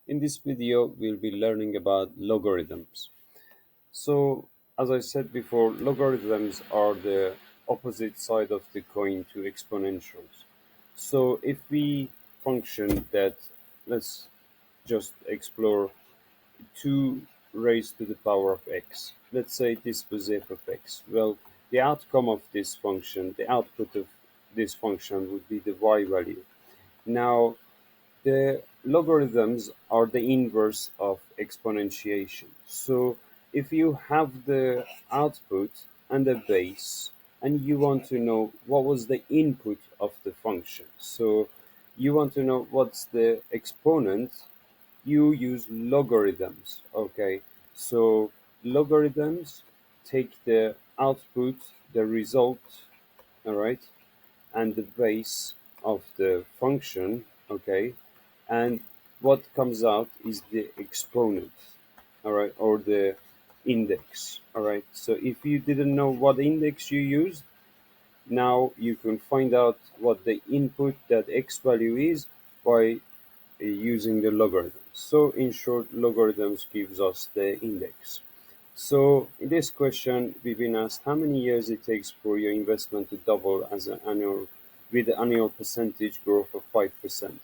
In this video, we'll be learning about logarithms. So, as I said before, logarithms are the opposite side of the coin to exponentials. So, if we function that, let's just explore 2 raised to the power of x. Let's say this was f of x. Well, the outcome of this function, the output of this function would be the y value. Now, the logarithms are the inverse of exponentiation. So if you have the output and the base and you want to know what was the input of the function, so you want to know what's the exponent, you use logarithms. Okay, so logarithms take the output, the result, all right, and the base of the function, okay, and what comes out is the exponent, all right, or the index, all right. So if you didn't know what index you used, now you can find out what the input, that x value, is by using the logarithms. So in short, logarithms gives us the index. So in this question, we've been asked how many years it takes for your investment to double as an annual with the annual percentage growth of 5%.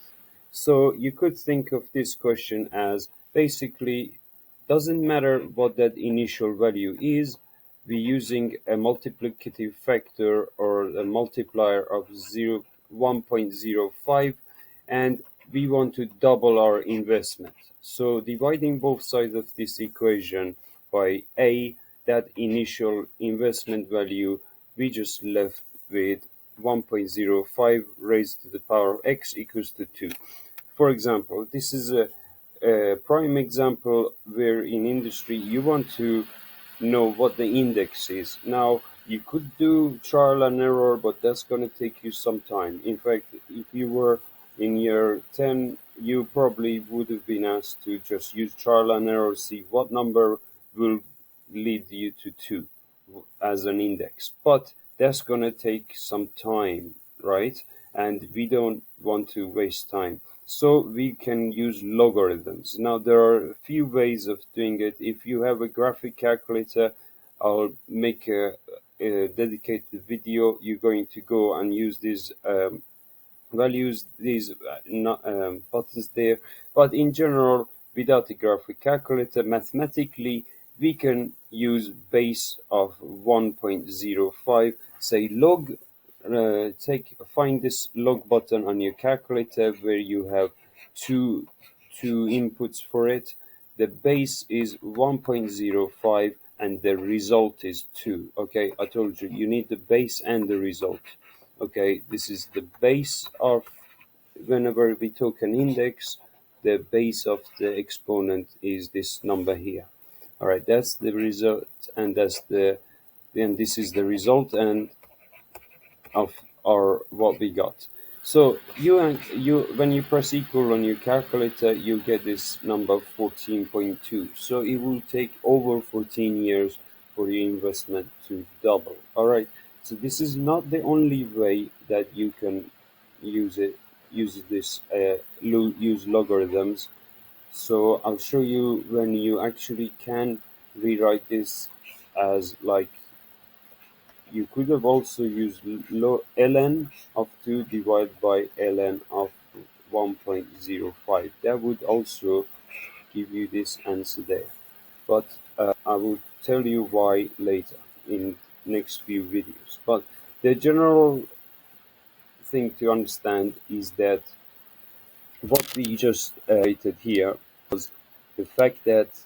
So you could think of this question as basically doesn't matter what that initial value is, we're using a multiplicative factor or a multiplier of 1.05, and we want to double our investment. So dividing both sides of this equation by a, that initial investment value, we just left with 1.05 raised to the power of x equals to 2. For example, this is a prime example where in industry you want to know what the index is. Now, you could do trial and error, but that's going to take you some time. In fact, if you were in year 10, you probably would have been asked to just use trial and error, see what number will lead you to 2 as an index. But that's going to take some time, right? And we don't want to waste time. So we can use logarithms. Now, there are a few ways of doing it. If you have a graphic calculator, I'll make a dedicated video. You're going to go and use these values, these buttons there. But in general, without a graphic calculator, mathematically, we can use base of 1.05, say log, find this log button on your calculator where you have two inputs for it. The base is 1.05 and the result is 2. Okay, I told you, you need the base and the result. Okay, this is the base of, whenever we took an index, the base of the exponent is this number here. All right, that's the result, and then this is the result and of our what we got. So you when you press equal on your calculator, you get this number 14.2. So it will take over 14 years for your investment to double. All right. So this is not the only way that you can use it. Use logarithms. So I'll show you when you actually can rewrite this as like you could have also used ln of 2 divided by ln of 1.05. That would also give you this answer there. But I will tell you why later in next few videos. But the general thing to understand is that what we just stated here was the fact that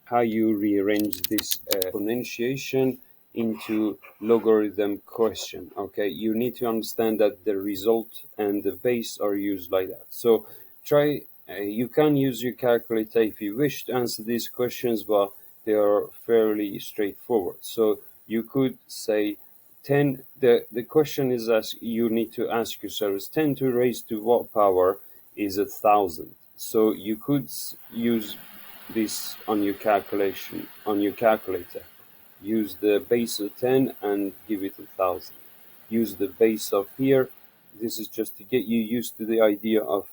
how you rearrange this exponentiation into logarithm question. Okay, you need to understand that the result and the base are used like that. So try, you can use your calculator if you wish to answer these questions, but they are fairly straightforward. So you could say 10, the question is, as you need to ask yourself, is 10 to raise to what power is 1,000? So you could use this on your calculator. Use the base of 10 and give it 1,000. Use the base of here. This is just to get you used to the idea of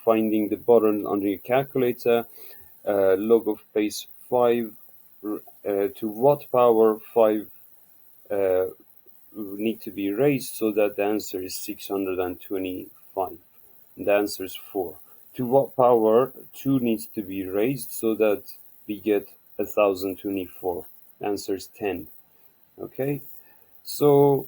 finding the button on your calculator. Log of base 5 to what power 5 uh, need to be raised so that the answer is 625. The answer is 4. To what power 2 needs to be raised so that we get 1024? The answer is 10. Okay, so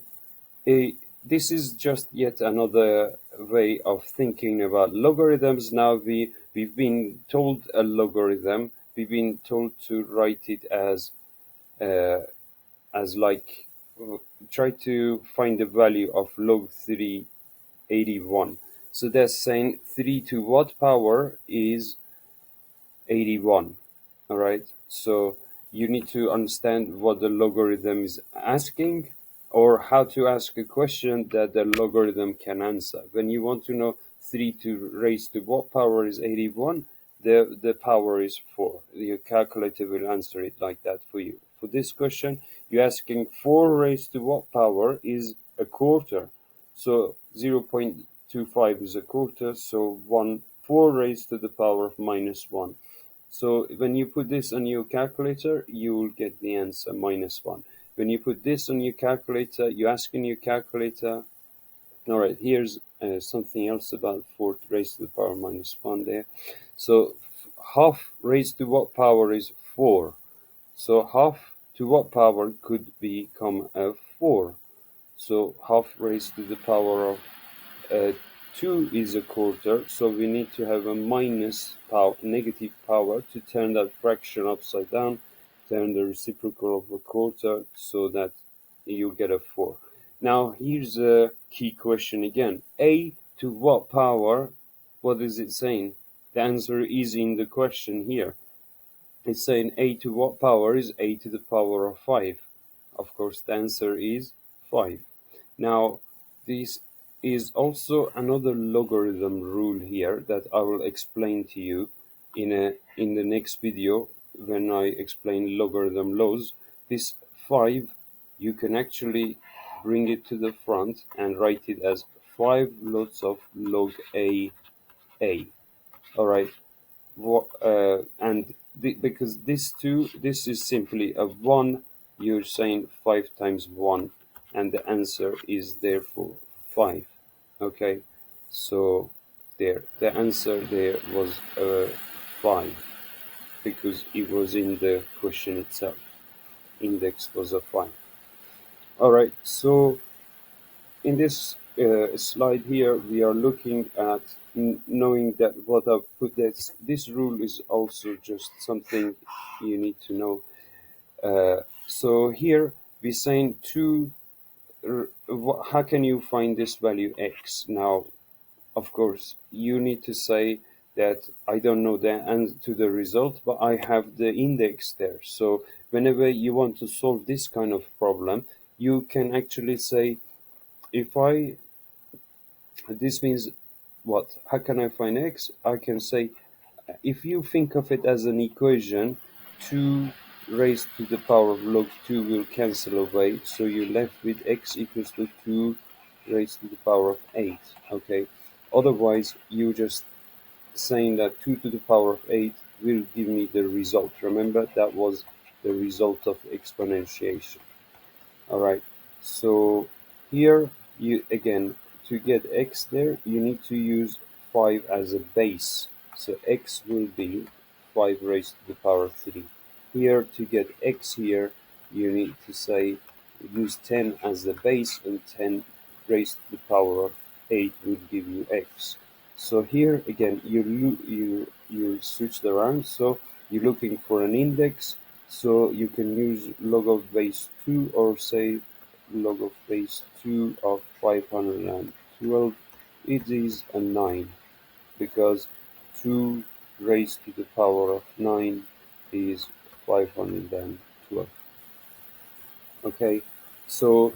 uh, this is just yet another way of thinking about logarithms. Now we've been told a logarithm. We've been told to write it uh, as like try to find the value of log 381. So that's saying 3 to what power is 81. All right, so you need to understand what the logarithm is asking, or how to ask a question that the logarithm can answer. When you want to know 3 to raise to what power is 81, the power is 4. Your calculator will answer it like that for you. For this question, you're asking 4 raised to what power is a quarter. So 0.25 is a quarter, so 4 raised to the power of minus 1. So when you put this on your calculator, you will get the answer -1. When you put this on your calculator, you ask in your calculator, all right, here's something else about 4 raised to the power -1 there. So half raised to what power is 4? So half to what power could become a 4? So half raised to the power of uh, 2 is a quarter, so we need to have a negative power to turn that fraction upside down, turn the reciprocal of a quarter so that you get a 4. Now here's a key question again. A to what power? What is it saying? The answer is in the question here. It's saying a to what power is a to the power of 5. Of course, the answer is 5. Now, this is also another logarithm rule here that I will explain to you in the next video when I explain logarithm laws. This 5, you can actually bring it to the front and write it as 5 lots of log a. All right, and because this is simply a 1, you're saying 5 times 1, and the answer is therefore 5. Okay, so there, the answer there was 5, because it was in the question itself. Index was a 5. All right, so in this slide here, we are looking at knowing that what I've put this rule is also just something you need to know. So here we're saying how can you find this value x? Now, of course, you need to say that I don't know the answer to the result, but I have the index there. So whenever you want to solve this kind of problem, you can actually say, if I this means what? How can I find x? I can say, if you think of it as an equation, 2 raised to the power of log 2 will cancel away, so you're left with x equals to 2 raised to the power of 8. Okay, otherwise you just saying that 2 to the power of 8 will give me the result. Remember, that was the result of exponentiation. All right, so here you again, to get x there, you need to use 5 as a base. So x will be 5 raised to the power of 3. Here, to get x here, you need to say use 10 as the base, and 10 raised to the power of 8 will give you x. So here again, you switched around. So you're looking for an index, so you can use log of base 2, or say log of base 2 of 512. It is a 9, because 2 raised to the power of 9 is 512. Okay, so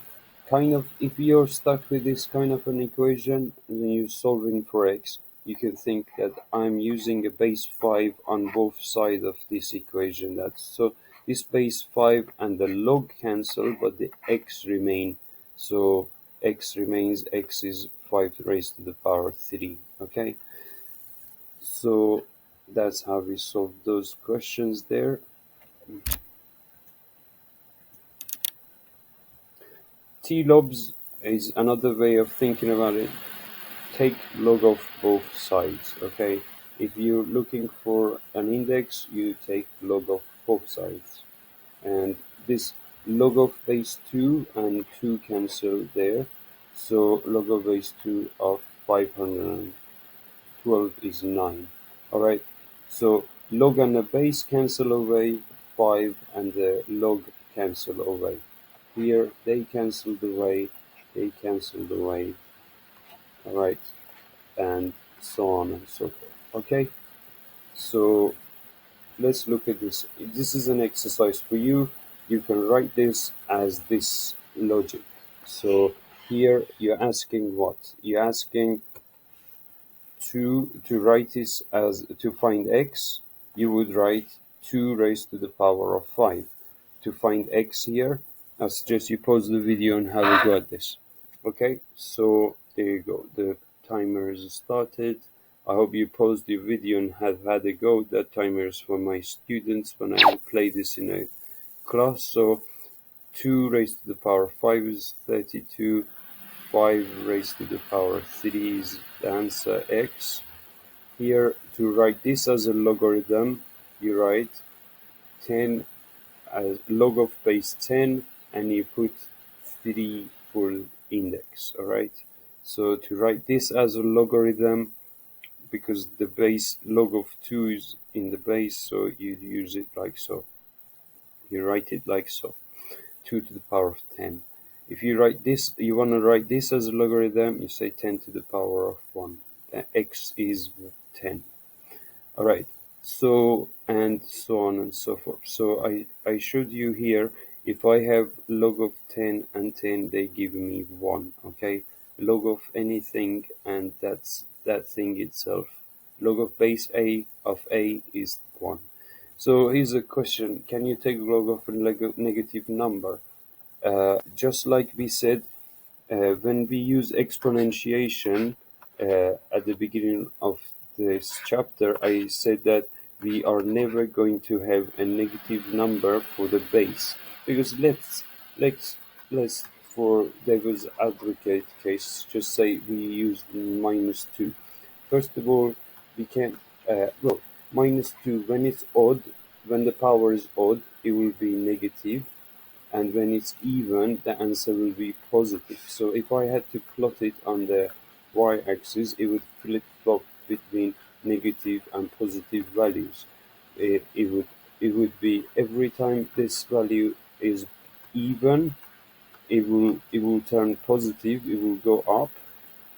kind of, if you're stuck with this kind of an equation when you're solving for x, you can think that I'm using a base 5 on both sides of this equation. That's so this base 5 and the log cancel, but the x remain. So x remains, x is 5 raised to the power 3. Okay, So that's how we solve those questions there. T-lobes is another way of thinking about it. Take log of both sides, okay? If you're looking for an index, you take log of both sides. And this log of base 2 and 2 cancel there. So log of base 2 of 512 is 9. Alright, so log and the base cancel away, 5 and the log cancel away. Here they cancel away, they cancel away. Alright, and so on and so forth. Okay, so let's look at this. This is an exercise for you. You can write this as this logic. So here you're asking what? You're asking to write this as to find x, you would write 2 raised to the power of 5. To find x here, I suggest you pause the video on how we got this. Okay, so there you go. The timer is started. I hope you paused the video and have had a go. That timer is for my students when I play this in a class. So 2 raised to the power of 5 is 32. 5 raised to the power of 3 is the answer x. Here, to write this as a logarithm, you write 10 as log of base 10 and you put 3 full index, alright? So to write this as a logarithm, because the base log of 2 is in the base, so you use it like so. You write it like so, 2 to the power of 10. If you write this, you want to write this as a logarithm, you say 10 to the power of 1. X is 10. Alright, so and so on and so forth. So I showed you here, if I have log of 10 and 10, they give me 1, okay? Log of anything, and that's that thing itself. Log of base A of A is 1. So here's a question, can you take log of a negative number? Just like we said, when we use exponentiation at the beginning of this chapter, I said that we are never going to have a negative number for the base, because let's let's for devil's advocate case just say we use -2. First of all, we can well, -2 when it's odd, when the power is odd, it will be negative, and when it's even, the answer will be positive. So if I had to plot it on the y-axis, it would flip-flop between negative and positive values. It would be every time this value is even, it will turn positive, it will go up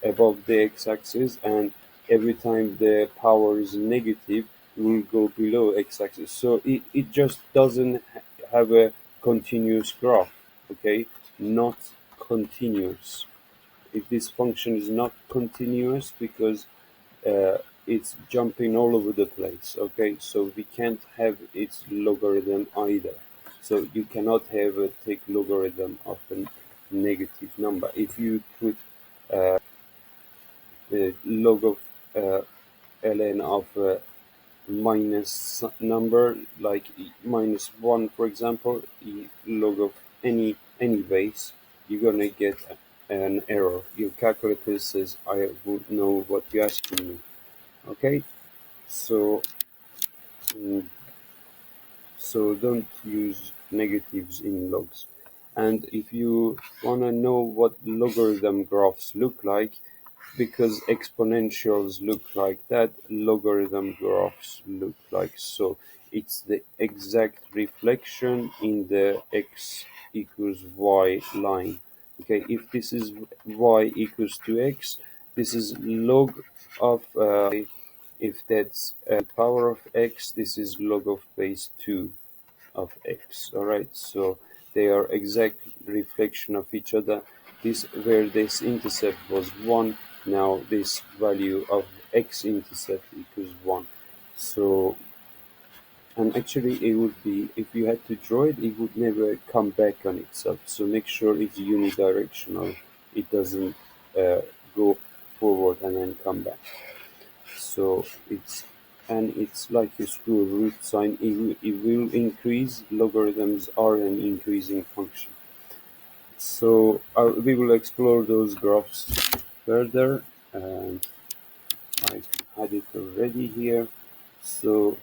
above the x-axis, and every time the power is negative, it will go below x-axis. So it just doesn't have a continuous graph, okay? Not continuous. If this function is not continuous, because it's jumping all over the place, okay? So we can't have its logarithm either. So you cannot have a take logarithm of a negative number. If you put the log of ln of a minus number, like -1, for example, log of any base, you're gonna get an error. Your calculator says, I would know what you're asking me. Okay, so so don't use negatives in logs. And if you want to know what logarithm graphs look like, because exponentials look like that, logarithm graphs look like so. It's the exact reflection in the x equals y line. Okay, if this is y equals to x, this is log of if that's power of x, this is log of base 2 of x. All right, so they are exact reflection of each other. This where this intercept was 1, now this value of x-intercept equals 1. So, and actually it would be, if you had to draw it, it would never come back on itself. So make sure it's unidirectional. It doesn't go forward and then come back. So it's and it's like a square root sign. It will increase. Logarithms are an increasing function. So we will explore those graphs further. And I had it already here. So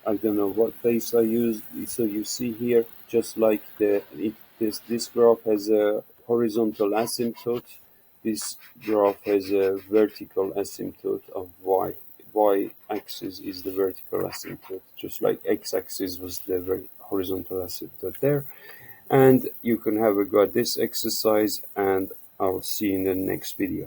I don't know what face I used. So you see here, just like this graph has a horizontal asymptote, this graph has a vertical asymptote of y. Y-axis is the vertical asymptote, just like x-axis was the horizontal asymptote there. And you can have a go at this exercise, and I'll see you in the next video.